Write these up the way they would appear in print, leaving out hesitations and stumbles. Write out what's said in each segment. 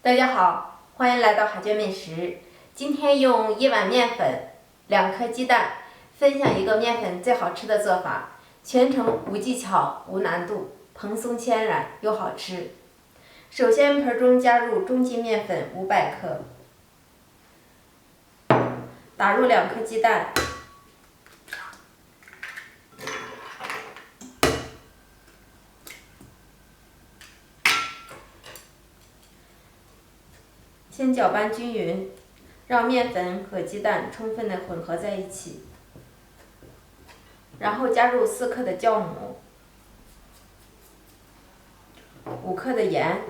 大家好，欢迎来到海娟美食。今天用1碗面粉、2颗鸡蛋，分享一个面粉最好吃的做法，全程无技巧、无难度，蓬松天然又好吃。首先，盆中加入中筋面粉500克，打入2颗鸡蛋，先搅拌均匀，让面粉和鸡蛋充分的混合在一起。然后加入4克的酵母，5克的盐，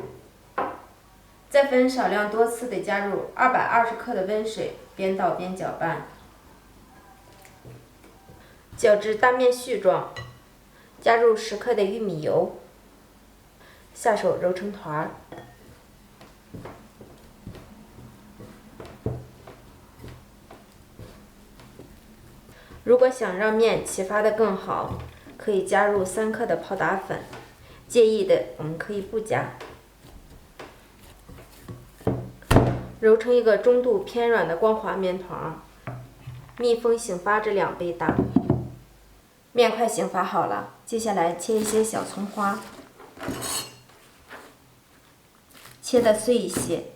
再分少量多次的加入220克的温水，边倒边搅拌，搅至大面絮状，加入10克的玉米油，下手揉成团儿。如果想让面起发的更好，可以加入3克的泡打粉，介意的我们可以不加。揉成一个中度偏软的光滑面团，密封醒发至2倍大。面快醒发好了，接下来切一些小葱花，切得碎一些。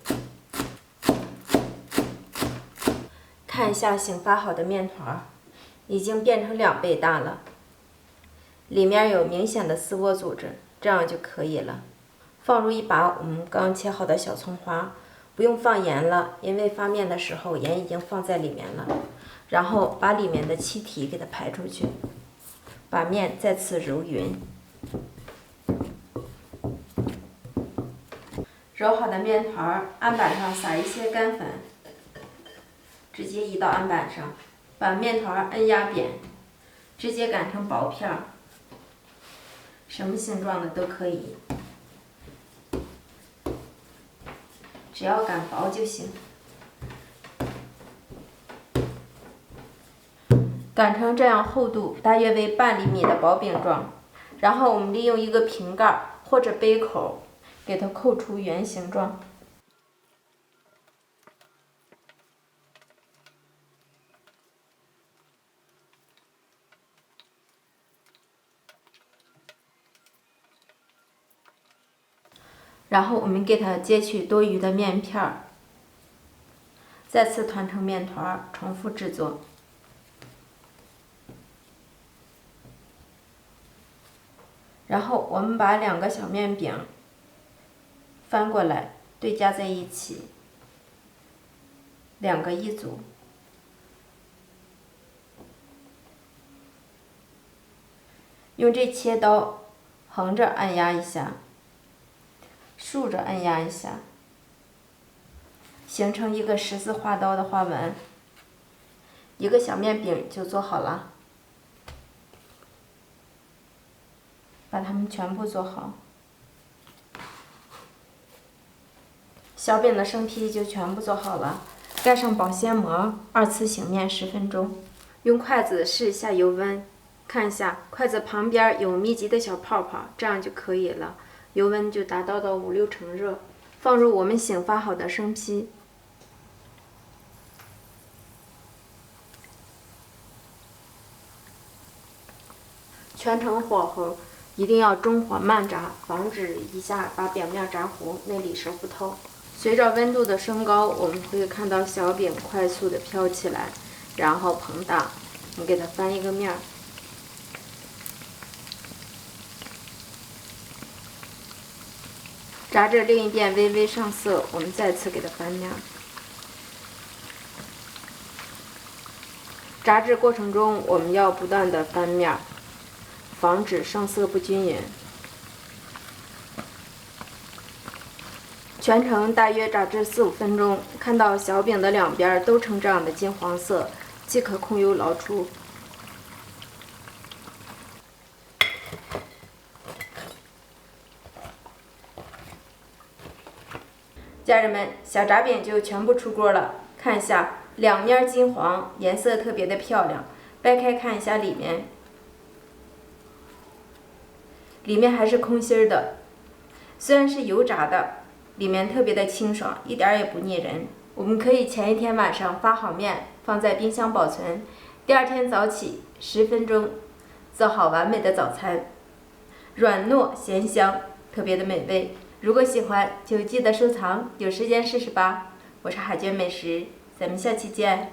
看一下醒发好的面团，已经变成2倍大了，里面有明显的丝窝组织，这样就可以了。放入一把我们刚切好的小葱花，不用放盐了，因为发面的时候盐已经放在里面了。然后把里面的气体给它排出去，把面再次揉匀。揉好的面团，案板上撒一些干粉，直接移到案板上，把面团按压扁，直接擀成薄片儿，什么形状的都可以，只要擀薄就行。擀成这样厚度大约为半厘米的薄饼状，然后我们利用一个瓶盖或者杯口给它扣出圆形状。然后我们给它揭去多余的面片儿，再次团成面团，重复制作。然后我们把2个小面饼翻过来对夹在一起，2个一组。用这切刀横着按压一下，竖着按压一下，形成一个十字花刀的花纹。1个小面饼就做好了。把它们全部做好，小饼的生坯就全部做好了，盖上保鲜膜，2次醒面10分钟。用筷子试一下油温，看一下筷子旁边有密集的小泡泡，这样就可以了。油温就达到5-6成热，放入我们醒发好的生坯，全程火候一定要中火慢炸，防止一下把表面炸糊，内里熟不透。随着温度的升高，我们会看到小饼快速的飘起来，然后膨大。我们给它翻一个面儿，炸至另一边微微上色，我们再次给它翻面。炸制过程中，我们要不断的翻面，防止上色不均匀。全程大约炸至4-5分钟，看到小饼的2边都呈这样的金黄色，即可控油捞出。家人们，小炸饼就全部出锅了，看一下2面金黄，颜色特别的漂亮。掰开看一下里面，里面还是空心的，虽然是油炸的，里面特别的清爽，一点也不腻人。我们可以前一天晚上发好面，放在冰箱保存，第二天早起10分钟，做好完美的早餐，软糯咸香，特别的美味。如果喜欢就记得收藏，有时间试试吧。我是海娟美食，咱们下期见。